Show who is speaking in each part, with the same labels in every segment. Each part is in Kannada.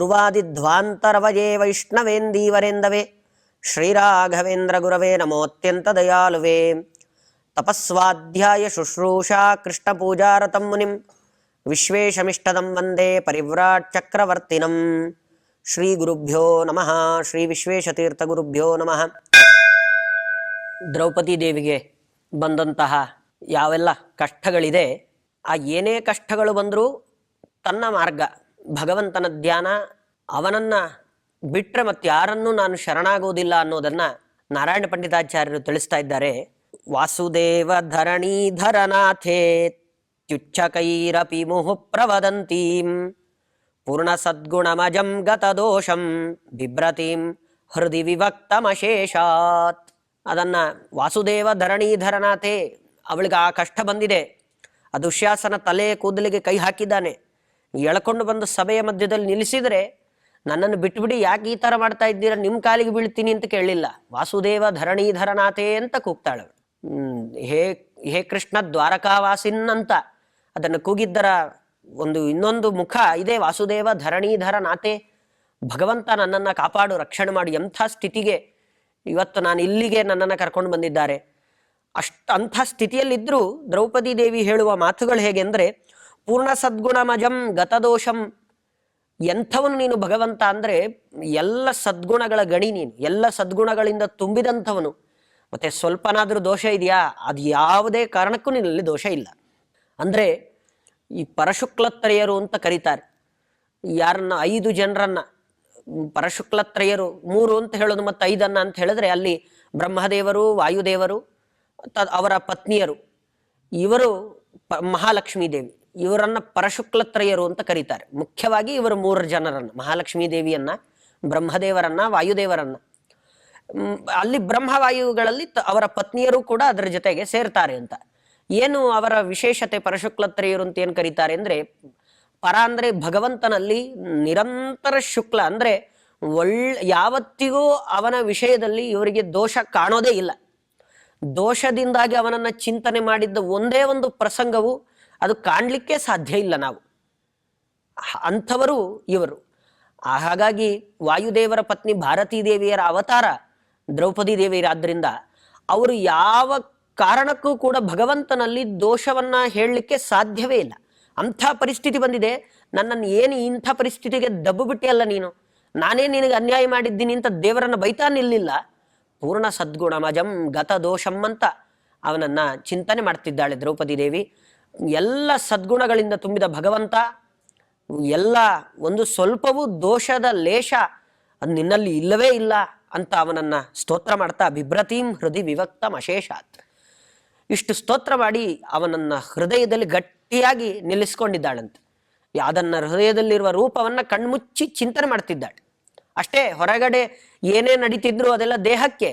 Speaker 1: ಧ್ರುವಾದಿಧ್ವಾಂತರವಯೇ ವೈಷ್ಣವೇಂದೀವರೆಂದವೇ ಶ್ರೀರಾಘವೇಂದ್ರ ಗುರವೇ ನಮೋತ್ಯಂತ ದಯಾಳುವೇ. ತಪಸ್ವಾಧ್ಯಾಯ ಶುಶ್ರೂಷಾ ಕೃಷ್ಣ ಪೂಜಾರತಂ ಮುನಿಂ ವಿಶ್ವೇಶಮಿಷ್ಟದಂ ವಂದೇ ಪರಿವ್ರಾಟ್ ಚಕ್ರವರ್ತಿನಂ. ಶ್ರೀ ಗುರುಭ್ಯೋ ನಮಃ. ಶ್ರೀ ವಿಶ್ವೇಶತೀರ್ಥ ಗುರುಭ್ಯೋ ನಮಃ. ದ್ರೌಪದಿ ದೇವಿಗೆ ಬಂದಂತಹ ಯಾವೆಲ್ಲ ಕಷ್ಟಗಳಿದೆ, ಆ ಏನೇ ಕಷ್ಟಗಳು ಬಂದರೂ ತನ್ನ ಮಾರ್ಗ ಭಗವಂತನ ಧ್ಯಾನ, ಅವನನ್ನ ಬಿಟ್ಟರೆ ಮತ್ತೆ ಯಾರನ್ನೂ ನಾನು ಶರಣಾಗೋದಿಲ್ಲ ಅನ್ನೋದನ್ನ ನಾರಾಯಣ ಪಂಡಿತಾಚಾರ್ಯರು ತಿಳಿಸ್ತಾ ಇದ್ದಾರೆ. ವಾಸುದೇವ ಧರಣೀಧರನಾಥೇ ತ್ಯುಚ್ಛಕೈರಪಿ ಮುಹು ಪ್ರವದಂತೀಂ ಪೂರ್ಣ ಸದ್ಗುಣಮಜಂ ಗತದೋಷಂ ಬಿಭ್ರತೀಂ ಹೃದಯ ವಿಭಕ್ತಮಶೇಷಾತ್. ಅದನ್ನ ವಾಸುದೇವ ಧರಣೀಧರನಾಥೇ, ಅವಳಿಗೆ ಆ ಕಷ್ಟ ಬಂದಿದೆ, ಆ ದುಶ್ಯಾಸನ ತಲೆ ಕೂದಲಿಗೆ ಕೈ ಹಾಕಿದ್ದಾನೆ, ಎಳ್ಕೊಂಡು ಬಂದು ಸಭೆಯ ಮಧ್ಯದಲ್ಲಿ ನಿಲ್ಲಿಸಿದರೆ ನನ್ನನ್ನು ಬಿಟ್ಟುಬಿಡಿ, ಯಾಕೆ ಈ ಥರ ಮಾಡ್ತಾ ಇದ್ದೀರಾ, ನಿಮ್ಮ ಕಾಲಿಗೆ ಬೀಳ್ತೀನಿ ಅಂತ ಕೇಳಲಿಲ್ಲ. ವಾಸುದೇವ ಧರಣೀಧರನಾಥೇ ಅಂತ ಕೂಗ್ತಾಳೆ. ಹೇ ಕೃಷ್ಣ ದ್ವಾರಕಾವಾಸಿನ್ ಅಂತ ಅದನ್ನು ಕೂಗಿದ್ದರ ಇನ್ನೊಂದು ಮುಖ ಇದೆ. ವಾಸುದೇವ ಧರಣೀಧರನಾಥೇ, ಭಗವಂತ ನನ್ನನ್ನು ಕಾಪಾಡು, ರಕ್ಷಣೆ ಮಾಡಿ. ಎಂಥ ಸ್ಥಿತಿಗೆ ಇವತ್ತು ನಾನು ಇಲ್ಲಿಗೆ ನನ್ನನ್ನು ಕರ್ಕೊಂಡು ಬಂದಿದ್ದಾರೆ. ಅಂಥ ಸ್ಥಿತಿಯಲ್ಲಿದ್ದರೂ ದ್ರೌಪದಿ ದೇವಿ ಹೇಳುವ ಮಾತುಗಳು ಹೇಗೆ ಅಂದರೆ, ಪೂರ್ಣ ಸದ್ಗುಣಮಜಂ ಗತದೋಷಂ. ಎಂಥವನು ನೀನು ಭಗವಂತ ಅಂದರೆ ಎಲ್ಲ ಸದ್ಗುಣಗಳ ಗಣಿ ನೀನು, ಎಲ್ಲ ಸದ್ಗುಣಗಳಿಂದ ತುಂಬಿದಂಥವನು. ಮತ್ತೆ ಸ್ವಲ್ಪನಾದರೂ ದೋಷ ಇದೆಯಾ? ಅದು ಯಾವುದೇ ಕಾರಣಕ್ಕೂ ನಿನ್ನಲ್ಲಿ ದೋಷ ಇಲ್ಲ. ಅಂದರೆ ಈ ಪರಶುಕ್ಲತ್ರಯರು ಅಂತ ಕರೀತಾರೆ ಯಾರನ್ನ, 5 ಜನರನ್ನ ಪರಶುಕ್ಲತ್ರಯರು. 3 ಅಂತ ಹೇಳೋದು ಮತ್ತು 5 ಅಂತ ಹೇಳಿದ್ರೆ ಅಲ್ಲಿ ಬ್ರಹ್ಮದೇವರು, ವಾಯುದೇವರು, ಅವರ ಪತ್ನಿಯರು, ಇವರು ಮಹಾಲಕ್ಷ್ಮೀ ದೇವಿ, ಇವರನ್ನ ಪರಶುಕ್ಲತ್ರಯರು ಅಂತ ಕರೀತಾರೆ. ಮುಖ್ಯವಾಗಿ ಇವರು 3 ಜನರನ್ನ, ಮಹಾಲಕ್ಷ್ಮೀ ದೇವಿಯನ್ನ, ಬ್ರಹ್ಮದೇವರನ್ನ, ವಾಯುದೇವರನ್ನ. ಅಲ್ಲಿ ಬ್ರಹ್ಮವಾಯುಗಳಲ್ಲಿ ಅವರ ಪತ್ನಿಯರು ಕೂಡ ಅದರ ಜೊತೆಗೆ ಸೇರ್ತಾರೆ ಅಂತ. ಏನು ಅವರ ವಿಶೇಷತೆ ಪರಶುಕ್ಲತ್ರಯರು ಅಂತ ಏನು ಕರೀತಾರೆ ಅಂದ್ರೆ, ಪರ ಅಂದ್ರೆ ಭಗವಂತನಲ್ಲಿ ನಿರಂತರ ಶುಕ್ಲ ಅಂದ್ರೆ ಯಾವತ್ತಿಗೂ ಅವನ ವಿಷಯದಲ್ಲಿ ಇವರಿಗೆ ದೋಷ ಕಾಣೋದೇ ಇಲ್ಲ. ದೋಷದಿಂದಾಗಿ ಅವನನ್ನ ಚಿಂತನೆ ಮಾಡಿದ್ದ ಒಂದೇ ಒಂದು ಪ್ರಸಂಗವು ಅದು ಕಾಣಲಿಕ್ಕೆ ಸಾಧ್ಯ ಇಲ್ಲ ನಾವು. ಅಂಥವರು ಇವರು. ಹಾಗಾಗಿ ವಾಯುದೇವರ ಪತ್ನಿ ಭಾರತೀ ದೇವಿಯರ ಅವತಾರ ದ್ರೌಪದಿ ದೇವಿಯರಾದ್ರಿಂದ ಅವರು ಯಾವ ಕಾರಣಕ್ಕೂ ಕೂಡ ಭಗವಂತನಲ್ಲಿ ದೋಷವನ್ನ ಹೇಳಲಿಕ್ಕೆ ಸಾಧ್ಯವೇ ಇಲ್ಲ. ಅಂಥ ಪರಿಸ್ಥಿತಿ ಬಂದಿದೆ, ನನ್ನನ್ನು ಏನು ಇಂಥ ಪರಿಸ್ಥಿತಿಗೆ ದಬ್ಬು ಬಿಟ್ಟೆ ಅಲ್ಲ ನೀನು, ನಾನೇ ನಿನಗೆ ಅನ್ಯಾಯ ಮಾಡಿದ್ದೀನಿ ಅಂತ ದೇವರನ್ನ ಬೈತಾ ನಿಲ್ಲಿಲ್ಲ. ಪೂರ್ಣ ಸದ್ಗುಣಮಜಂ ಗತ ದೋಷಂ ಅಂತ ಅವನನ್ನ ಚಿಂತನೆ ಮಾಡ್ತಿದ್ದಾಳೆ ದ್ರೌಪದಿ ದೇವಿ. ಎಲ್ಲ ಸದ್ಗುಣಗಳಿಂದ ತುಂಬಿದ ಭಗವಂತ, ಎಲ್ಲ ಒಂದು ಸ್ವಲ್ಪವೂ ದೋಷದ ಲೇಷ ಅದು ನಿನ್ನಲ್ಲಿ ಇಲ್ಲವೇ ಇಲ್ಲ ಅಂತ ಅವನನ್ನ ಸ್ತೋತ್ರ ಮಾಡ್ತಾ ಬಿಭ್ರತೀಂ ಹೃದಯ ವಿಭಕ್ತಂ ಅಶೇಷಾತ್. ಇಷ್ಟು ಸ್ತೋತ್ರ ಮಾಡಿ ಅವನನ್ನ ಹೃದಯದಲ್ಲಿ ಗಟ್ಟಿಯಾಗಿ ನಿಲ್ಲಿಸ್ಕೊಂಡಿದ್ದಾಳಂತೆ. ಅದನ್ನ ಹೃದಯದಲ್ಲಿರುವ ರೂಪವನ್ನ ಕಣ್ಮುಚ್ಚಿ ಚಿಂತನೆ ಮಾಡ್ತಿದ್ದಾಳೆ ಅಷ್ಟೇ. ಹೊರಗಡೆ ಏನೇ ನಡೀತಿದ್ರು ಅದೆಲ್ಲ ದೇಹಕ್ಕೆ,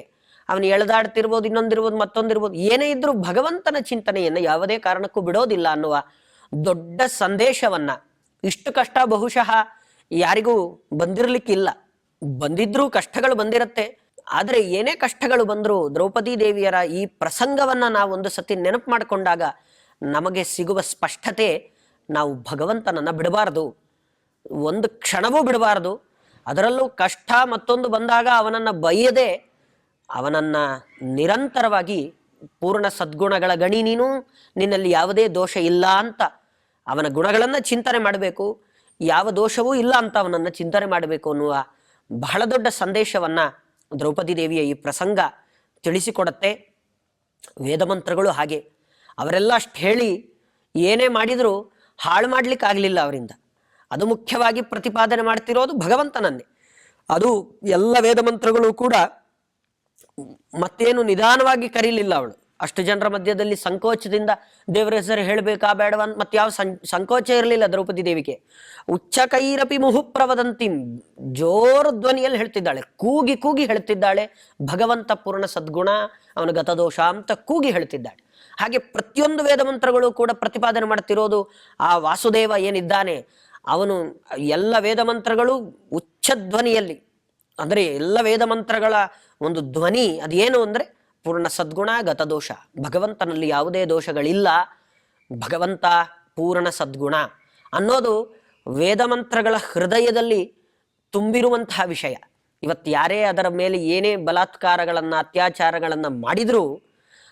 Speaker 1: ಅವನು ಎಳೆದಾಡ್ತಿರ್ಬೋದು, ಇನ್ನೊಂದಿರ್ಬೋದು, ಮತ್ತೊಂದಿರ್ಬೋದು, ಏನೇ ಇದ್ರೂ ಭಗವಂತನ ಚಿಂತನೆಯನ್ನು ಯಾವುದೇ ಕಾರಣಕ್ಕೂ ಬಿಡೋದಿಲ್ಲ ಅನ್ನುವ ದೊಡ್ಡ ಸಂದೇಶವನ್ನ, ಇಷ್ಟು ಕಷ್ಟ ಬಹುಶಃ ಯಾರಿಗೂ ಬಂದಿರ್ಲಿಕ್ಕಿಲ್ಲ. ಬಂದಿದ್ರೂ ಕಷ್ಟಗಳು ಬಂದಿರತ್ತೆ. ಆದರೆ ಏನೇ ಕಷ್ಟಗಳು ಬಂದರೂ ದ್ರೌಪದಿ ದೇವಿಯರ ಈ ಪ್ರಸಂಗವನ್ನ ನಾವು ಒಂದು ಸತಿ ನೆನಪು ಮಾಡಿಕೊಂಡಾಗ ನಮಗೆ ಸಿಗುವ ಸ್ಪಷ್ಟತೆ, ನಾವು ಭಗವಂತನನ್ನ ಬಿಡಬಾರ್ದು, ಒಂದು ಕ್ಷಣವೂ ಬಿಡಬಾರ್ದು. ಅದರಲ್ಲೂ ಕಷ್ಟ ಮತ್ತೊಂದು ಬಂದಾಗ ಅವನನ್ನ ಬೈಯದೆ, ಅವನನ್ನ ನಿರಂತರವಾಗಿ ಪೂರ್ಣ ಸದ್ಗುಣಗಳ ಗಣಿ ನೀನು, ನಿನ್ನಲ್ಲಿ ಯಾವುದೇ ದೋಷ ಇಲ್ಲ ಅಂತ ಅವನ ಗುಣಗಳನ್ನ ಚಿಂತನೆ ಮಾಡಬೇಕು, ಯಾವ ದೋಷವೂ ಇಲ್ಲ ಅಂತ ಅವನನ್ನ ಚಿಂತನೆ ಮಾಡಬೇಕು ಅನ್ನುವ ಬಹಳ ದೊಡ್ಡ ಸಂದೇಶವನ್ನ ದ್ರೌಪದಿ ದೇವಿಯ ಈ ಪ್ರಸಂಗ ತಿಳಿಸಿಕೊಡತ್ತೆ. ವೇದಮಂತ್ರಗಳು ಹಾಗೆ, ಅವರೆಲ್ಲ ಅಷ್ಟು ಹೇಳಿ ಏನೇ ಮಾಡಿದರೂ ಹಾಳು ಮಾಡ್ಲಿಕ್ಕೆ ಆಗಲಿಲ್ಲ ಅವರಿಂದ. ಅದು ಮುಖ್ಯವಾಗಿ ಪ್ರತಿಪಾದನೆ ಮಾಡ್ತಿರೋದು ಭಗವಂತನನ್ನೇ. ಅದು ಎಲ್ಲ ವೇದಮಂತ್ರಗಳು ಕೂಡ ಮತ್ತೇನು ನಿಧಾನವಾಗಿ ಕರೀಲಿಲ್ಲ ಅವಳು. ಅಷ್ಟು ಜನರ ಮಧ್ಯದಲ್ಲಿ ಸಂಕೋಚದಿಂದ ದೇವರ ಹೆಸರು ಹೇಳಬೇಕಾ ಬೇಡವಾ ಮತ್ತೆ ಯಾವ ಸಂಕೋಚ ಇರಲಿಲ್ಲ ದ್ರೌಪದಿ ದೇವಿಗೆ. ಉಚ್ಚ ಕೈರಪಿ ಮುಹು ಪ್ರವದಂತಿಂ, ಜೋರು ಧ್ವನಿಯಲ್ಲಿ ಹೇಳ್ತಿದ್ದಾಳೆ, ಕೂಗಿ ಕೂಗಿ ಹೇಳ್ತಿದ್ದಾಳೆ. ಭಗವಂತ ಪೂರ್ಣ ಸದ್ಗುಣ, ಅವನ ಗತದೋಷ ಅಂತ ಕೂಗಿ ಹೇಳ್ತಿದ್ದಾಳೆ. ಹಾಗೆ ಪ್ರತಿಯೊಂದು ವೇದ ಮಂತ್ರಗಳು ಕೂಡ ಪ್ರತಿಪಾದನೆ ಮಾಡ್ತಿರೋದು ಆ ವಾಸುದೇವ ಏನಿದ್ದಾನೆ ಅವನು ಎಲ್ಲ ವೇದ ಮಂತ್ರಗಳು ಉಚ್ಚ ಧ್ವನಿಯಲ್ಲಿ, ಅಂದರೆ ಎಲ್ಲ ವೇದ ಮಂತ್ರಗಳ ಒಂದು ಧ್ವನಿ ಅದೇನು ಅಂದರೆ ಪೂರ್ಣ ಸದ್ಗುಣ ಗತದೋಷ, ಭಗವಂತನಲ್ಲಿ ಯಾವುದೇ ದೋಷಗಳಿಲ್ಲ, ಭಗವಂತ ಪೂರ್ಣ ಸದ್ಗುಣ ಅನ್ನೋದು ವೇದ ಮಂತ್ರಗಳ ಹೃದಯದಲ್ಲಿ ತುಂಬಿರುವಂತಹ ವಿಷಯ. ಇವತ್ತು ಯಾರೇ ಅದರ ಮೇಲೆ ಏನೇ ಬಲಾತ್ಕಾರಗಳನ್ನು ಅತ್ಯಾಚಾರಗಳನ್ನು ಮಾಡಿದರೂ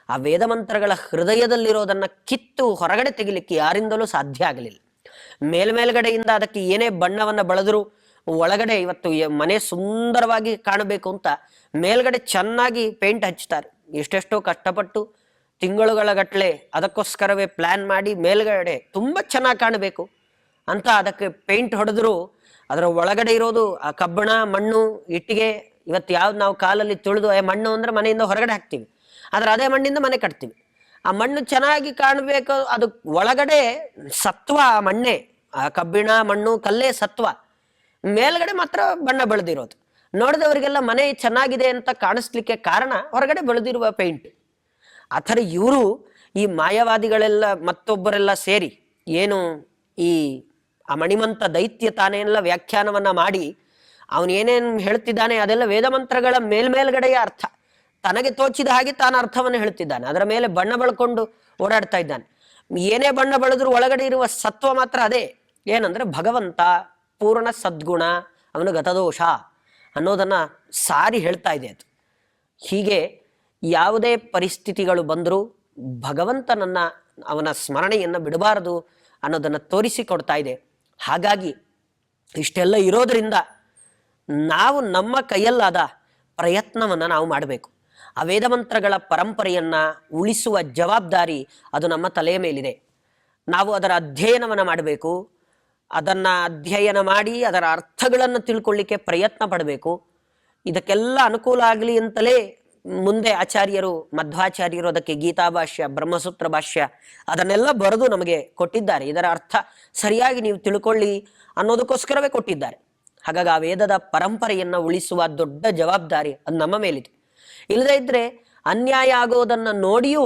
Speaker 1: ಆ ವೇದಮಂತ್ರಗಳ ಹೃದಯದಲ್ಲಿರೋದನ್ನು ಕಿತ್ತು ಹೊರಗಡೆ ತೆಗಿಲಿಕ್ಕೆ ಯಾರಿಂದಲೂ ಸಾಧ್ಯ ಆಗಲಿಲ್ಲ. ಮೇಲ್ಮೇಲ್ಗಡೆಯಿಂದ ಅದಕ್ಕೆ ಏನೇ ಬಣ್ಣವನ್ನು ಬಳದರೂ ಒಳಗಡೆ ಇವತ್ತು ಮನೆ ಸುಂದರವಾಗಿ ಕಾಣಬೇಕು ಅಂತ ಮೇಲ್ಗಡೆ ಚೆನ್ನಾಗಿ ಪೇಂಟ್ ಹಚ್ತಾರೆ. ಎಷ್ಟೆಷ್ಟೋ ಕಷ್ಟಪಟ್ಟು ತಿಂಗಳುಗಳ ಗಟ್ಟಲೆ ಅದಕ್ಕೋಸ್ಕರವೇ ಪ್ಲ್ಯಾನ್ ಮಾಡಿ ಮೇಲ್ಗಡೆ ತುಂಬ ಚೆನ್ನಾಗಿ ಕಾಣಬೇಕು ಅಂತ ಅದಕ್ಕೆ ಪೇಂಟ್ ಹೊಡೆದ್ರು ಅದರ ಒಳಗಡೆ ಇರೋದು ಆ ಕಬ್ಬಣ, ಮಣ್ಣು, ಇಟ್ಟಿಗೆ. ಇವತ್ತು ಯಾವ್ದು ನಾವು ಕಾಲಲ್ಲಿ ತುಳಿದು ಮಣ್ಣು ಅಂದರೆ ಮನೆಯಿಂದ ಹೊರಗಡೆ ಹಾಕ್ತೀವಿ, ಆದರೆ ಅದೇ ಮಣ್ಣಿಂದ ಮನೆ ಕಟ್ತೀವಿ. ಆ ಮಣ್ಣು ಚೆನ್ನಾಗಿ ಕಾಣಬೇಕು, ಅದು ಒಳಗಡೆ ಸತ್ವ ಆ ಮಣ್ಣೆ, ಆ ಕಬ್ಬಿಣ, ಮಣ್ಣು, ಕಲ್ಲೇ ಸತ್ವ. ಮೇಲ್ಗಡೆ ಮಾತ್ರ ಬಣ್ಣ ಬೆಳೆದಿರೋದು. ನೋಡಿದವರಿಗೆಲ್ಲ ಮನೆ ಚೆನ್ನಾಗಿದೆ ಅಂತ ಕಾಣಿಸ್ಲಿಕ್ಕೆ ಕಾರಣ ಹೊರಗಡೆ ಬೆಳೆದಿರುವ ಪೇಂಟ್. ಆ ಥರ ಇವರು ಈ ಮಾಯವಾದಿಗಳೆಲ್ಲ ಮತ್ತೊಬ್ಬರೆಲ್ಲ ಸೇರಿ ಏನು ಈ ಆ ಮಣಿಮಂತ ದೈತ್ಯ ತಾನೆಲ್ಲ ವ್ಯಾಖ್ಯಾನವನ್ನ ಮಾಡಿ ಅವನೇನೇನು ಹೇಳ್ತಿದ್ದಾನೆ ಅದೆಲ್ಲ ವೇದಮಂತ್ರಗಳ ಮೇಲ್ಮೇಲ್ಗಡೆಯ ಅರ್ಥ. ತನಗೆ ತೋಚಿದ ಹಾಗೆ ತಾನು ಅರ್ಥವನ್ನು ಹೇಳ್ತಿದ್ದಾನೆ, ಅದರ ಮೇಲೆ ಬಣ್ಣ ಬೆಳ್ಕೊಂಡು ಓಡಾಡ್ತಾ ಇದ್ದಾನೆ. ಏನೇ ಬಣ್ಣ ಬೆಳೆದ್ರೂ ಒಳಗಡೆ ಇರುವ ಸತ್ವ ಮಾತ್ರ ಅದೇ. ಏನಂದ್ರೆ ಭಗವಂತ ಪೂರ್ಣ ಸದ್ಗುಣ, ಅವನು ಗತದೋಷ ಅನ್ನೋದನ್ನ ಸಾರಿ ಹೇಳ್ತಾ ಇದೆ ಅದು. ಹೀಗೆ ಯಾವುದೇ ಪರಿಸ್ಥಿತಿಗಳು ಬಂದರೂ ಭಗವಂತನನ್ನ ಅವನ ಸ್ಮರಣೆಯನ್ನು ಬಿಡಬಾರದು ಅನ್ನೋದನ್ನು ತೋರಿಸಿಕೊಡ್ತಾ ಇದೆ. ಹಾಗಾಗಿ ಇಷ್ಟೆಲ್ಲ ಇರೋದರಿಂದ ನಾವು ನಮ್ಮ ಕೈಯಲ್ಲಾದ ಪ್ರಯತ್ನವನ್ನು ನಾವು ಮಾಡಬೇಕು. ಆ ವೇದಮಂತ್ರಗಳ ಪರಂಪರೆಯನ್ನು ಉಳಿಸುವ ಜವಾಬ್ದಾರಿ ಅದು ನಮ್ಮ ತಲೆಯ ಮೇಲಿದೆ. ನಾವು ಅದರ ಅಧ್ಯಯನವನ್ನು ಮಾಡಬೇಕು. ಅದನ್ನು ಅಧ್ಯಯನ ಮಾಡಿ ಅದರ ಅರ್ಥಗಳನ್ನು ತಿಳ್ಕೊಳ್ಳಿಕ್ಕೆ ಪ್ರಯತ್ನ ಪಡಬೇಕು. ಇದಕ್ಕೆಲ್ಲ ಅನುಕೂಲ ಆಗಲಿ ಅಂತಲೇ ಮುಂದೆ ಆಚಾರ್ಯರು, ಮಧ್ವಾಚಾರ್ಯರು ಅದಕ್ಕೆ ಗೀತಾ ಭಾಷ್ಯ, ಬ್ರಹ್ಮಸೂತ್ರ ಭಾಷ್ಯ ಅದನ್ನೆಲ್ಲ ಬರೆದು ನಮಗೆ ಕೊಟ್ಟಿದ್ದಾರೆ. ಇದರ ಅರ್ಥ ಸರಿಯಾಗಿ ನೀವು ತಿಳ್ಕೊಳ್ಳಿ ಅನ್ನೋದಕ್ಕೋಸ್ಕರವೇ ಕೊಟ್ಟಿದ್ದಾರೆ. ಹಾಗಾಗಿ ಆ ವೇದದ ಪರಂಪರೆಯನ್ನು ಉಳಿಸುವ ದೊಡ್ಡ ಜವಾಬ್ದಾರಿ ಅದು ನಮ್ಮ ಮೇಲಿದೆ. ಇಲ್ಲದೇ ಇದ್ರೆ ಅನ್ಯಾಯ ಆಗೋದನ್ನು ನೋಡಿಯೂ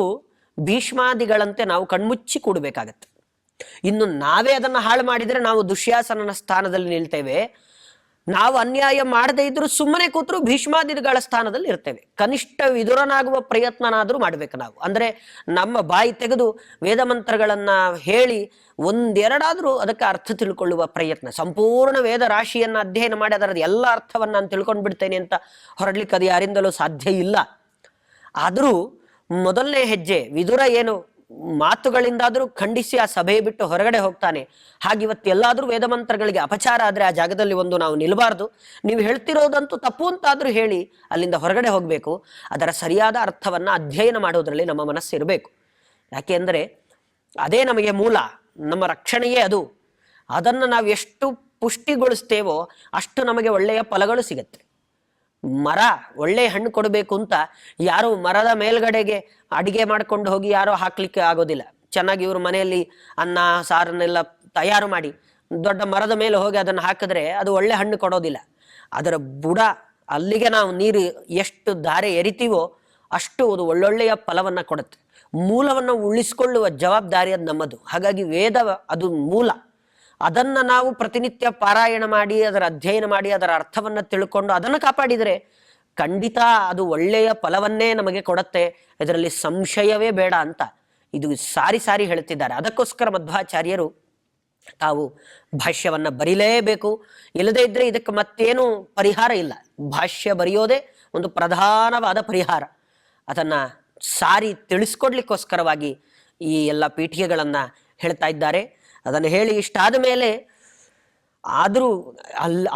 Speaker 1: ಭೀಷ್ಮಾದಿಗಳಂತೆ ನಾವು ಕಣ್ಮುಚ್ಚಿ ಕೂಡಬೇಕಾಗತ್ತೆ. ಇನ್ನು ನಾವೇ ಅದನ್ನು ಹಾಳು ಮಾಡಿದರೆ ನಾವು ದುಶ್ಯಾಸನನ ಸ್ಥಾನದಲ್ಲಿ ನಿಲ್ತೇವೆ. ನಾವು ಅನ್ಯಾಯ ಮಾಡದೇ ಇದ್ರೂ ಸುಮ್ಮನೆ ಕೂತ್ರು ಭೀಷ್ಮಾದಿಗಳ ಸ್ಥಾನದಲ್ಲಿ ಇರ್ತೇವೆ. ಕನಿಷ್ಠ ವಿದುರನಾಗುವ ಪ್ರಯತ್ನನಾದರೂ ಮಾಡ್ಬೇಕು ನಾವು. ಅಂದ್ರೆ ನಮ್ಮ ಬಾಯಿ ತೆಗೆದು ವೇದ ಮಂತ್ರಗಳನ್ನ ಹೇಳಿ ಒಂದೆರಡಾದ್ರೂ ಅದಕ್ಕೆ ಅರ್ಥ ತಿಳ್ಕೊಳ್ಳುವ ಪ್ರಯತ್ನ. ಸಂಪೂರ್ಣ ವೇದ ರಾಶಿಯನ್ನ ಅಧ್ಯಯನ ಮಾಡಿ ಅದರ ಎಲ್ಲ ಅರ್ಥವನ್ನ ನಾನು ತಿಳ್ಕೊಂಡು ಬಿಡ್ತೇನೆ ಅಂತ ಹೊರಡ್ಲಿಕ್ಕೆ ಅದು ಯಾರಿಂದಲೂ ಸಾಧ್ಯ ಇಲ್ಲ. ಆದರೂ ಮೊದಲನೇ ಹೆಜ್ಜೆ ವಿದುರ ಏನು ಮಾತುಗಳಿಂದಾದ್ರೂ ಖಂಡಿಸಿ ಆ ಸಭೆ ಬಿಟ್ಟು ಹೊರಗಡೆ ಹೋಗ್ತಾನೆ. ಹಾಗಿವತ್ತು ಎಲ್ಲಾದ್ರೂ ವೇದ ಮಂತ್ರಗಳಿಗೆ ಅಪಚಾರ ಆದ್ರೆ ಆ ಜಾಗದಲ್ಲಿ ಒಂದು ನಾವು ನಿಲ್ಬಾರ್ದು. ನೀವು ಹೇಳ್ತಿರೋದಂತೂ ತಪ್ಪು ಅಂತಾದ್ರೂ ಹೇಳಿ ಅಲ್ಲಿಂದ ಹೊರಗಡೆ ಹೋಗ್ಬೇಕು. ಅದರ ಸರಿಯಾದ ಅರ್ಥವನ್ನ ಅಧ್ಯಯನ ಮಾಡೋದ್ರಲ್ಲಿ ನಮ್ಮ ಮನಸ್ಸು ಇರಬೇಕು. ಯಾಕೆ ಅಂದ್ರೆ ಅದೇ ನಮಗೆ ಮೂಲ, ನಮ್ಮ ರಕ್ಷಣೆಯೇ ಅದು. ಅದನ್ನು ನಾವು ಎಷ್ಟು ಪುಷ್ಟಿಗೊಳಿಸ್ತೇವೋ ಅಷ್ಟು ನಮಗೆ ಒಳ್ಳೆಯ ಫಲಗಳು ಸಿಗತ್ತೆ. ಮರ ಒಳ್ಳೆಯ ಹಣ್ಣು ಕೊಡಬೇಕು ಅಂತ ಯಾರು ಮರದ ಮೇಲ್ಗಡೆಗೆ ಅಡಿಗೆ ಮಾಡ್ಕೊಂಡು ಹೋಗಿ ಯಾರೋ ಹಾಕ್ಲಿಕ್ಕೆ ಆಗೋದಿಲ್ಲ. ಚೆನ್ನಾಗಿ ಇವರು ಮನೆಯಲ್ಲಿ ಅನ್ನ ಸಾರನ್ನೆಲ್ಲ ತಯಾರು ಮಾಡಿ ದೊಡ್ಡ ಮರದ ಮೇಲೆ ಹೋಗಿ ಅದನ್ನು ಹಾಕಿದ್ರೆ ಅದು ಒಳ್ಳೆ ಹಣ್ಣು ಕೊಡೋದಿಲ್ಲ. ಅದರ ಬುಡ ಅಲ್ಲಿಗೆ ನಾವು ನೀರು ಎಷ್ಟು ಧಾರೆ ಎರಿತೀವೋ ಅಷ್ಟು ಅದು ಒಳ್ಳೊಳ್ಳೆಯ ಫಲವನ್ನ ಕೊಡುತ್ತೆ. ಮೂಲವನ್ನು ಉಳಿಸಿಕೊಳ್ಳುವ ಜವಾಬ್ದಾರಿ ಅದು ನಮ್ಮದು. ಹಾಗಾಗಿ ವೇದ ಅದು ಮೂಲ. ಅದನ್ನು ನಾವು ಪ್ರತಿನಿತ್ಯ ಪಾರಾಯಣ ಮಾಡಿ ಅದರ ಅಧ್ಯಯನ ಮಾಡಿ ಅದರ ಅರ್ಥವನ್ನು ತಿಳ್ಕೊಂಡು ಅದನ್ನು ಕಾಪಾಡಿದರೆ ಖಂಡಿತ ಅದು ಒಳ್ಳೆಯ ಫಲವನ್ನೇ ನಮಗೆ ಕೊಡುತ್ತೆ. ಇದರಲ್ಲಿ ಸಂಶಯವೇ ಬೇಡ ಅಂತ ಇದು ಸಾರಿ ಸಾರಿ ಹೇಳ್ತಿದ್ದಾರೆ. ಅದಕ್ಕೋಸ್ಕರ ಮಧ್ವಾಚಾರ್ಯರು ತಾವು ಭಾಷ್ಯವನ್ನ ಬರೀಲೇಬೇಕು. ಇಲ್ಲದೇ ಇದ್ರೆ ಇದಕ್ಕೆ ಮತ್ತೇನು ಪರಿಹಾರ ಇಲ್ಲ. ಭಾಷ್ಯ ಬರೆಯೋದೇ ಒಂದು ಪ್ರಧಾನವಾದ ಪರಿಹಾರ. ಅದನ್ನ ಸಾರಿ ತಿಳಿಸ್ಕೊಡ್ಲಿಕ್ಕೋಸ್ಕರವಾಗಿ ಈ ಎಲ್ಲ ಪೀಠಿಕೆಗಳನ್ನ ಹೇಳ್ತಾ ಇದ್ದಾರೆ. ಅದನ್ನು ಹೇಳಿ ಇಷ್ಟಾದ ಮೇಲೆ ಆದರೂ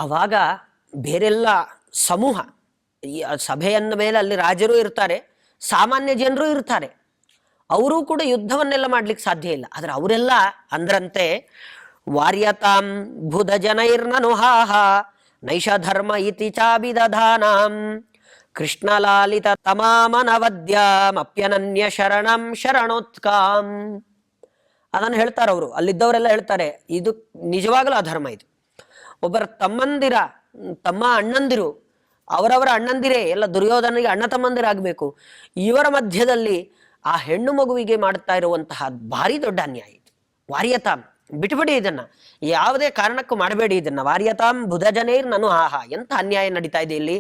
Speaker 1: ಅವಾಗ ಬೇರೆಲ್ಲ ಸಮೂಹ ಈ ಸಭೆಯನ್ನ ಮೇಲೆ ಅಲ್ಲಿ ರಾಜರು ಇರ್ತಾರೆ, ಸಾಮಾನ್ಯ ಜನರು ಇರ್ತಾರೆ. ಅವರೂ ಕೂಡ ಯುದ್ಧವನ್ನೆಲ್ಲ ಮಾಡ್ಲಿಕ್ಕೆ ಸಾಧ್ಯ ಇಲ್ಲ. ಆದ್ರೆ ಅವರೆಲ್ಲ ಅಂದ್ರಂತೆ ವಾರ್ಯತಾಂ ಬುಧ ಜನೈರ್ನನುಹಾಹ ನೈಷ ಧರ್ಮ ಇತಿ ಚಾಬಿದಧಾನಾಂ ಕೃಷ್ಣಲಾಲಿತ ತಮಾಮನವದ್ಯಾಂ ಅಪ್ಯನನ್ಯ ಶರಣಂ ಶರಣೋತ್ಕಾಂ. ಅದನ್ನು ಹೇಳ್ತಾರೆ ಅವರು. ಅಲ್ಲಿದ್ದವರೆಲ್ಲ ಹೇಳ್ತಾರೆ ಇದು ನಿಜವಾಗಲೂ ಅಧರ್ಮ. ಇದು ಒಬ್ಬರ ತಮ್ಮ ಅಣ್ಣಂದಿರು, ಅವರವರ ಅಣ್ಣಂದಿರೇ ಎಲ್ಲ ದುರ್ಯೋಧನಿಗೆ ಅಣ್ಣ ತಮ್ಮಂದಿರಾಗಬೇಕು. ಇವರ ಮಧ್ಯದಲ್ಲಿ ಆ ಹೆಣ್ಣು ಮಗುವಿಗೆ ಮಾಡುತ್ತಾ ಇರುವಂತಹ ಭಾರಿ ದೊಡ್ಡ ಅನ್ಯಾಯ ಇದು. ವಾರ್ಯತಾಂ ಬಿಟ್ಬಿಡಿ, ಇದನ್ನ ಯಾವುದೇ ಕಾರಣಕ್ಕೂ ಮಾಡಬೇಡಿ. ಇದನ್ನ ವಾರ್ಯತಾಂ ಬುಧ ಜನೈರ್ ನಾನು ಎಂಥ ಅನ್ಯಾಯ ನಡೀತಾ ಇದೆ ಇಲ್ಲಿ.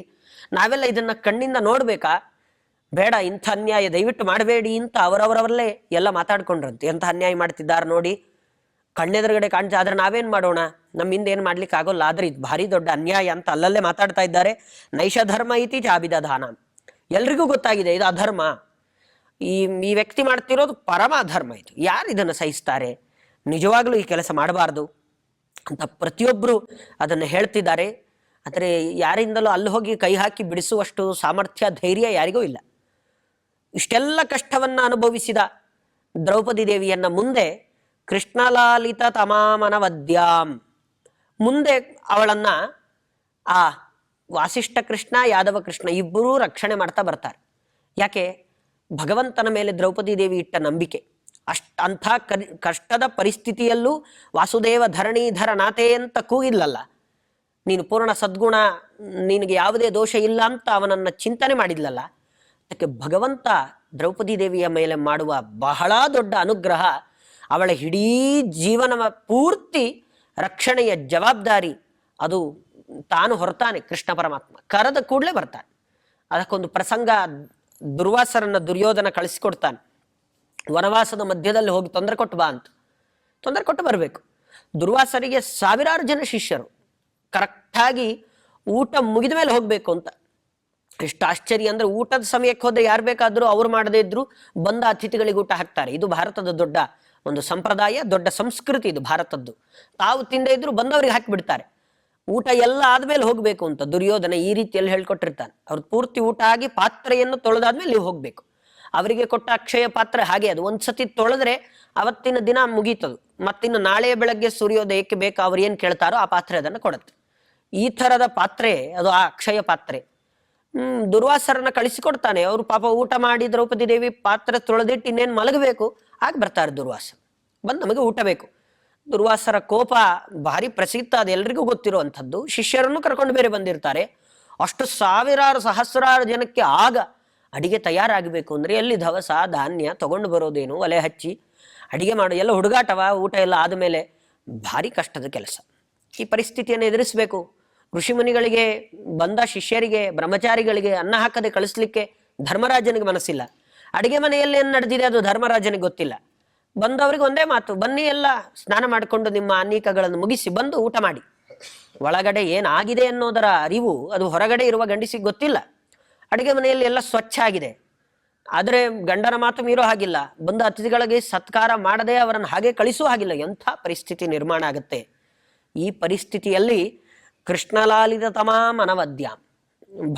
Speaker 1: ನಾವೆಲ್ಲ ಇದನ್ನ ಕಣ್ಣಿಂದ ನೋಡ್ಬೇಕಾ? ಬೇಡ, ಇಂಥ ಅನ್ಯಾಯ ದಯವಿಟ್ಟು ಮಾಡಬೇಡಿ ಅಂತ ಅವರವರವರಲ್ಲೇ ಎಲ್ಲ ಮಾತಾಡ್ಕೊಂಡ್ರಂತೆ. ಎಂಥ ಅನ್ಯಾಯ ಮಾಡ್ತಿದ್ದಾರೆ ನೋಡಿ, ಕಣ್ಣೆದುರುಗಡೆ ಕಾಣ್ತಾ, ಆದ್ರೆ ನಾವೇನ್ ಮಾಡೋಣ, ನಮ್ಮಿಂದ ಏನ್ ಮಾಡ್ಲಿಕ್ಕೆ ಆಗೋಲ್ಲ. ಆದ್ರೆ ಇದು ಭಾರಿ ದೊಡ್ಡ ಅನ್ಯಾಯ ಅಂತ ಅಲ್ಲಲ್ಲೇ ಮಾತಾಡ್ತಾ ಇದ್ದಾರೆ. ನೈಷ ಧರ್ಮ ಇತಿ ಚಾಬಿದ ದಾನ. ಎಲ್ರಿಗೂ ಗೊತ್ತಾಗಿದೆ ಇದು ಅಧರ್ಮ, ಈ ಈ ವ್ಯಕ್ತಿ ಮಾಡ್ತಿರೋದು ಪರಮ ಅಧರ್ಮ, ಇದು ಯಾರು ಇದನ್ನು ಸಹಿಸ್ತಾರೆ, ನಿಜವಾಗ್ಲೂ ಈ ಕೆಲಸ ಮಾಡಬಾರ್ದು ಅಂತ ಪ್ರತಿಯೊಬ್ಬರು ಅದನ್ನು ಹೇಳ್ತಿದ್ದಾರೆ. ಆದರೆ ಯಾರಿಂದಲೂ ಅಲ್ಲಿ ಹೋಗಿ ಕೈ ಹಾಕಿ ಬಿಡಿಸುವಷ್ಟು ಸಾಮರ್ಥ್ಯ ಧೈರ್ಯ ಯಾರಿಗೂ ಇಲ್ಲ. ಇಷ್ಟೆಲ್ಲ ಕಷ್ಟವನ್ನ ಅನುಭವಿಸಿದ ದ್ರೌಪದಿ ದೇವಿಯನ್ನ ಮುಂದೆ ಕೃಷ್ಣಲಾಲಿತ ತಮಾಮನವದ್ಯಾಂ, ಮುಂದೆ ಅವಳನ್ನ ಆ ವಾಸಿಷ್ಠ ಕೃಷ್ಣ ಯಾದವ ಕೃಷ್ಣ ಇಬ್ಬರೂ ರಕ್ಷಣೆ ಮಾಡ್ತಾ ಬರ್ತಾರೆ. ಯಾಕೆ? ಭಗವಂತನ ಮೇಲೆ ದ್ರೌಪದಿ ದೇವಿ ಇಟ್ಟ ನಂಬಿಕೆ. ಅಂಥ ಕಷ್ಟದ ಪರಿಸ್ಥಿತಿಯಲ್ಲೂ ವಾಸುದೇವ ಧರಣೀಧರ ನಾಥೇ ಅಂತ ಕೂಗಿಲ್ಲಲ್ಲ, ನೀನು ಪೂರ್ಣ ಸದ್ಗುಣ, ನಿನಗೆ ಯಾವುದೇ ದೋಷ ಇಲ್ಲ ಅಂತ ಅವನನ್ನು ಚಿಂತನೆ ಮಾಡಿದ್ಲಲ್ಲ. ಅದಕ್ಕೆ ಭಗವಂತ ದ್ರೌಪದಿ ದೇವಿಯ ಮೇಲೆ ಮಾಡುವ ಬಹಳ ದೊಡ್ಡ ಅನುಗ್ರಹ, ಅವಳ ಇಡೀ ಜೀವನ ಪೂರ್ತಿ ರಕ್ಷಣೆಯ ಜವಾಬ್ದಾರಿ ಅದು ತಾನು ಹೊರತಾನೆ. ಕೃಷ್ಣ ಪರಮಾತ್ಮ ಕರೆದ ಕೂಡಲೇ ಬರ್ತಾನೆ. ಅದಕ್ಕೊಂದು ಪ್ರಸಂಗ, ದುರ್ವಾಸರನ್ನ ದುರ್ಯೋಧನ ಕಳಿಸಿಕೊಡ್ತಾನೆ, ವನವಾಸದ ಮಧ್ಯದಲ್ಲಿ ಹೋಗಿ ತೊಂದರೆ ಕೊಟ್ಟು ಬಾ ಅಂತ. ತೊಂದರೆ ಕೊಟ್ಟು ಬರಬೇಕು. ದುರ್ವಾಸರಿಗೆ ಸಾವಿರಾರು ಜನ ಶಿಷ್ಯರು, ಕರೆಕ್ಟಾಗಿ ಊಟ ಮುಗಿದ ಮೇಲೆ ಹೋಗ್ಬೇಕು ಅಂತ. ಎಷ್ಟು ಆಶ್ಚರ್ಯ ಅಂದ್ರೆ, ಊಟದ ಸಮಯಕ್ಕೆ ಹೋದ್ರೆ ಯಾರು ಬೇಕಾದ್ರೂ ಅವ್ರು ಮಾಡದೇ ಇದ್ರು ಬಂದ ಅತಿಥಿಗಳಿಗೆ ಊಟ ಹಾಕ್ತಾರೆ. ಇದು ಭಾರತದ ದೊಡ್ಡ ಒಂದು ಸಂಪ್ರದಾಯ, ದೊಡ್ಡ ಸಂಸ್ಕೃತಿ ಇದು ಭಾರತದ್ದು. ತಾವು ತಿಂದೇ ಇದ್ರು ಬಂದವರಿಗೆ ಹಾಕಿಬಿಡ್ತಾರೆ. ಊಟ ಎಲ್ಲ ಆದ್ಮೇಲೆ ಹೋಗ್ಬೇಕು ಅಂತ ದುರ್ಯೋಧನ ಈ ರೀತಿಯಲ್ಲಿ ಹೇಳ್ಕೊಟ್ಟಿರ್ತಾನೆ. ಅವ್ರ ಪೂರ್ತಿ ಊಟ ಆಗಿ ಪಾತ್ರೆಯನ್ನು ತೊಳೆದಾದ್ಮೇಲೆ ನೀವು ಹೋಗ್ಬೇಕು. ಅವರಿಗೆ ಕೊಟ್ಟ ಅಕ್ಷಯ ಪಾತ್ರೆ ಹಾಗೆ, ಅದು ಒಂದ್ಸತಿ ತೊಳೆದ್ರೆ ಅವತ್ತಿನ ದಿನ ಮುಗೀತದು. ಮತ್ತಿನ್ನು ನಾಳೆ ಬೆಳಗ್ಗೆ ಸೂರ್ಯೋದಯಕ್ಕೆ ಬೇಕು ಅವ್ರು ಏನ್ ಕೇಳ್ತಾರೋ ಆ ಪಾತ್ರೆ ಅದನ್ನು ಕೊಡುತ್ತೆ. ಈ ಥರದ ಪಾತ್ರೆ ಅದು ಆ ಅಕ್ಷಯ ಪಾತ್ರೆ. ದುರ್ವಾಸರನ್ನ ಕಳಿಸಿಕೊಡ್ತಾನೆ. ಅವರು ಪಾಪ ಊಟ ಮಾಡಿ ದ್ರೌಪದಿ ದೇವಿ ಪಾತ್ರೆ ತೊಳೆದಿಟ್ಟು ಇನ್ನೇನು ಮಲಗಬೇಕು, ಆಗ ಬರ್ತಾರೆ ದುರ್ವಾಸ. ಬಂದು ನಮಗೆ ಊಟ ಬೇಕು. ದುರ್ವಾಸರ ಕೋಪ ಭಾರಿ ಪ್ರಸಿದ್ಧ, ಅದು ಎಲ್ರಿಗೂ ಗೊತ್ತಿರುವಂಥದ್ದು. ಶಿಷ್ಯರನ್ನು ಕರ್ಕೊಂಡು ಬೇರೆ ಬಂದಿರ್ತಾರೆ. ಅಷ್ಟು ಸಾವಿರಾರು ಸಹಸ್ರಾರು ಜನಕ್ಕೆ ಆಗ ಅಡಿಗೆ ತಯಾರಾಗಬೇಕು ಅಂದ್ರೆ ಎಲ್ಲಿ ದವಸ ಧಾನ್ಯ ತಗೊಂಡು ಬರೋದೇನು, ಒಲೆ ಹಚ್ಚಿ ಅಡಿಗೆ ಮಾಡೋ ಎಲ್ಲ ಹುಡುಗಾಟವ. ಊಟ ಎಲ್ಲ ಆದಮೇಲೆ ಭಾರಿ ಕಷ್ಟದ ಕೆಲಸ. ಈ ಪರಿಸ್ಥಿತಿಯನ್ನು ಎದುರಿಸಬೇಕು. ಋಷಿಮುನಿಗಳಿಗೆ, ಬಂದ ಶಿಷ್ಯರಿಗೆ, ಬ್ರಹ್ಮಚಾರಿಗಳಿಗೆ ಅನ್ನ ಹಾಕದೆ ಕಳಿಸ್ಲಿಕ್ಕೆ ಧರ್ಮರಾಜನಿಗೆ ಮನಸ್ಸಿಲ್ಲ. ಅಡಿಗೆ ಮನೆಯಲ್ಲಿ ಏನು ನಡೆದಿದೆ ಅದು ಧರ್ಮರಾಜನಿಗೆ ಗೊತ್ತಿಲ್ಲ. ಬಂದವರಿಗೆ ಒಂದೇ ಮಾತು, ಬನ್ನಿ ಎಲ್ಲ ಸ್ನಾನ ಮಾಡಿಕೊಂಡು ನಿಮ್ಮ ಅನೇಕಗಳನ್ನು ಮುಗಿಸಿ ಬಂದು ಊಟ ಮಾಡಿ. ಒಳಗಡೆ ಏನಾಗಿದೆ ಅನ್ನೋದರ ಅರಿವು ಅದು ಹೊರಗಡೆ ಇರುವ ಗಂಡಸಿಗೆ ಗೊತ್ತಿಲ್ಲ. ಅಡಿಗೆ ಮನೆಯಲ್ಲಿ ಎಲ್ಲ ಸ್ವಚ್ಛ ಆಗಿದೆ, ಆದರೆ ಗಂಡನ ಮಾತು ಮೀರೋ ಹಾಗಿಲ್ಲ. ಬಂದ ಅತಿಥಿಗಳಿಗೆ ಸತ್ಕಾರ ಮಾಡದೆ ಅವರನ್ನು ಹಾಗೆ ಕಳಿಸುವ ಹಾಗಿಲ್ಲ. ಎಂಥ ಪರಿಸ್ಥಿತಿ ನಿರ್ಮಾಣ ಆಗುತ್ತೆ. ಈ ಪರಿಸ್ಥಿತಿಯಲ್ಲಿ ಕೃಷ್ಣಲಾಲಿತ ತಮಾಂ ಅನವದ್ಯಾಂ,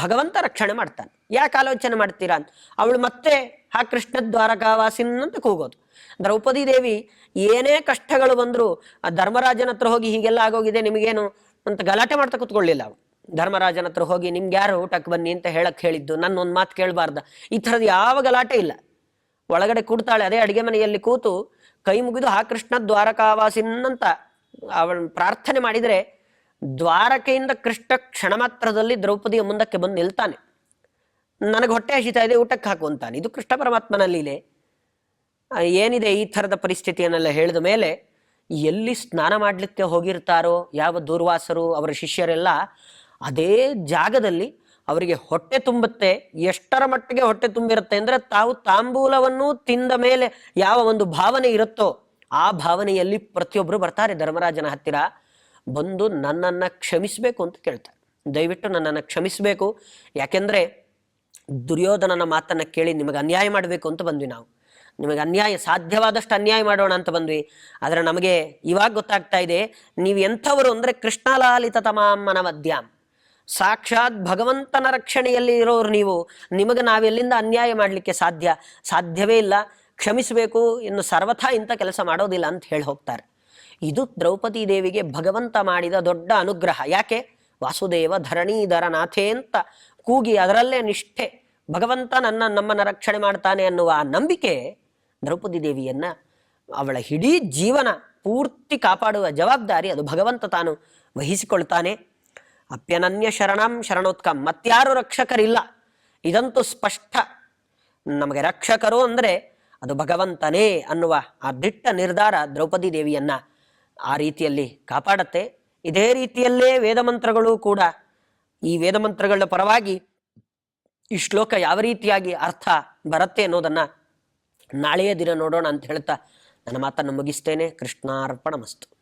Speaker 1: ಭಗವಂತ ರಕ್ಷಣೆ ಮಾಡ್ತಾನೆ. ಯಾಕೆ ಆಲೋಚನೆ ಮಾಡ್ತೀರಾ ಅಂತ ಅವಳು ಮತ್ತೆ ಆ ಕೃಷ್ಣ ದ್ವಾರಕಾವಾಸಿನ್ ಅಂತ ಕೂಗೋದು. ದ್ರೌಪದಿ ದೇವಿ ಏನೇ ಕಷ್ಟಗಳು ಬಂದ್ರು ಆ ಧರ್ಮರಾಜನ ಹತ್ರ ಹೋಗಿ ಹೀಗೆಲ್ಲ ಆಗೋಗಿದೆ ನಿಮಗೇನು ಅಂತ ಗಲಾಟೆ ಮಾಡ್ತಾ ಕೂತ್ಕೊಳ್ಳಿಲ್ಲ. ಅವಳು ಧರ್ಮರಾಜನ ಹತ್ರ ಹೋಗಿ ನಿಮ್ಗೆ ಯಾರು ಊಟಕ್ಕೆ ಬನ್ನಿ ಅಂತ ಹೇಳಿದ್ದು, ನನ್ನ ಒಂದು ಮಾತು ಕೇಳಬಾರ್ದ, ಈ ಥರದ್ದು ಯಾವ ಗಲಾಟೆ ಇಲ್ಲ. ಒಳಗಡೆ ಕೂಡ್ತಾಳೆ. ಅದೇ ಅಡಿಗೆ ಮನೆಯಲ್ಲಿ ಕೂತು ಕೈ ಮುಗಿದು ಆ ಕೃಷ್ಣ ದ್ವಾರಕಾವಾಸಿನ್ ಅಂತ ಅವಳ ಪ್ರಾರ್ಥನೆ ಮಾಡಿದರೆ ದ್ವಾರಕೆಯಿಂದ ಕೃಷ್ಣ ಕ್ಷಣ ಮಾತ್ರದಲ್ಲಿ ದ್ರೌಪದಿಯ ಮುಂದಕ್ಕೆ ಬಂದು ನಿಲ್ತಾನೆ. ನನಗೆ ಹೊಟ್ಟೆ ಹಸಿತಾ ಇದೆ, ಊಟಕ್ಕೆ ಹಾಕು ಅಂತಾನೆ. ಇದು ಕೃಷ್ಣ ಪರಮಾತ್ಮನ ಲೀಲೆ. ಏನಿದೆ ಈ ಥರದ ಪರಿಸ್ಥಿತಿಯನ್ನೆಲ್ಲ ಹೇಳಿದ ಮೇಲೆ ಎಲ್ಲಿ ಸ್ನಾನ ಮಾಡಲಿಕ್ಕೆ ಹೋಗಿರ್ತಾರೋ ಯಾವ ದೂರ್ವಾಸರು ಅವರ ಶಿಷ್ಯರೆಲ್ಲ ಅದೇ ಜಾಗದಲ್ಲಿ ಅವರಿಗೆ ಹೊಟ್ಟೆ ತುಂಬುತ್ತೆ. ಎಷ್ಟರ ಮಟ್ಟಿಗೆ ಹೊಟ್ಟೆ ತುಂಬಿರುತ್ತೆ ಅಂದ್ರೆ ತಾವು ತಾಂಬೂಲವನ್ನು ತಿಂದ ಮೇಲೆ ಯಾವ ಒಂದು ಭಾವನೆ ಇರುತ್ತೋ ಆ ಭಾವನೆಯಲ್ಲಿ ಪ್ರತಿಯೊಬ್ಬರು ಬರ್ತಾರೆ ಧರ್ಮರಾಜನ ಹತ್ತಿರ. ಬಂದು ನನ್ನನ್ನು ಕ್ಷಮಿಸಬೇಕು ಅಂತ ಕೇಳ್ತಾರೆ. ದಯವಿಟ್ಟು ನನ್ನನ್ನು ಕ್ಷಮಿಸಬೇಕು, ಯಾಕೆಂದ್ರೆ ದುರ್ಯೋಧನನ ಮಾತನ್ನ ಕೇಳಿ ನಿಮಗೆ ಅನ್ಯಾಯ ಮಾಡಬೇಕು ಅಂತ ಬಂದ್ವಿ. ನಾವು ನಿಮಗೆ ಅನ್ಯಾಯ ಸಾಧ್ಯವಾದಷ್ಟು ಅನ್ಯಾಯ ಮಾಡೋಣ ಅಂತ ಬಂದ್ವಿ. ಆದರೆ ನಮಗೆ ಇವಾಗ ಗೊತ್ತಾಗ್ತಾ ಇದೆ ನೀವು ಎಂಥವರು ಅಂದ್ರೆ ಕೃಷ್ಣಲಾಲಿತ ತಮಾಂ ಅನವದ್ಯಾಂ, ಸಾಕ್ಷಾತ್ ಭಗವಂತನ ರಕ್ಷಣೆಯಲ್ಲಿ ಇರೋರು ನೀವು. ನಿಮಗೆ ನಾವೆಲ್ಲಿಂದ ಅನ್ಯಾಯ ಮಾಡಲಿಕ್ಕೆ ಸಾಧ್ಯವೇ ಇಲ್ಲ, ಕ್ಷಮಿಸಬೇಕು, ಇನ್ನು ಸರ್ವಥಾ ಇಂಥ ಕೆಲಸ ಮಾಡೋದಿಲ್ಲ ಅಂತ ಹೇಳಿ ಹೋಗ್ತಾರೆ. ಇದು ದ್ರೌಪದಿ ದೇವಿಗೆ ಭಗವಂತ ಮಾಡಿದ ದೊಡ್ಡ ಅನುಗ್ರಹ. ಯಾಕೆ? ವಾಸುದೇವ ಧರಣೀಧರ ನಾಥೇ ಅಂತ ಕೂಗಿ ಅದರಲ್ಲೇ ನಿಷ್ಠೆ, ಭಗವಂತ ನಮ್ಮನ್ನ ರಕ್ಷಣೆ ಮಾಡ್ತಾನೆ ಅನ್ನುವ ಆ ನಂಬಿಕೆ ದ್ರೌಪದಿ ದೇವಿಯನ್ನ ಅವಳ ಇಡೀ ಜೀವನ ಪೂರ್ತಿ ಕಾಪಾಡುವ ಜವಾಬ್ದಾರಿ ಅದು ಭಗವಂತ ತಾನು ವಹಿಸಿಕೊಳ್ತಾನೆ. ಅಪ್ಯನನ್ಯ ಶರಣಂ ಶರಣೋತ್ಕಂ, ಮತ್ಯಾರು ರಕ್ಷಕರಿಲ್ಲ, ಇದಂತೂ ಸ್ಪಷ್ಟ. ನಮಗೆ ರಕ್ಷಕರು ಅಂದ್ರೆ ಅದು ಭಗವಂತನೇ ಅನ್ನುವ ಆ ದಿಟ್ಟ ನಿರ್ಧಾರ ದ್ರೌಪದಿ ದೇವಿಯನ್ನ ಆ ರೀತಿಯಲ್ಲಿ ಕಾಪಾಡತ್ತೆ. ಇದೇ ರೀತಿಯಲ್ಲೇ ವೇದಮಂತ್ರಗಳು ಕೂಡ, ಈ ವೇದಮಂತ್ರಗಳ ಪರವಾಗಿ ಈ ಶ್ಲೋಕ ಯಾವ ರೀತಿಯಾಗಿ ಅರ್ಥ ಬರುತ್ತೆ ಅನ್ನೋದನ್ನ ನಾಳೆಯ ದಿನ ನೋಡೋಣ ಅಂತ ಹೇಳ್ತಾ ನನ್ನ ಮಾತನ್ನು ಮುಗಿಸ್ತೇನೆ. ಕೃಷ್ಣಾರ್ಪಣಮಸ್ತು.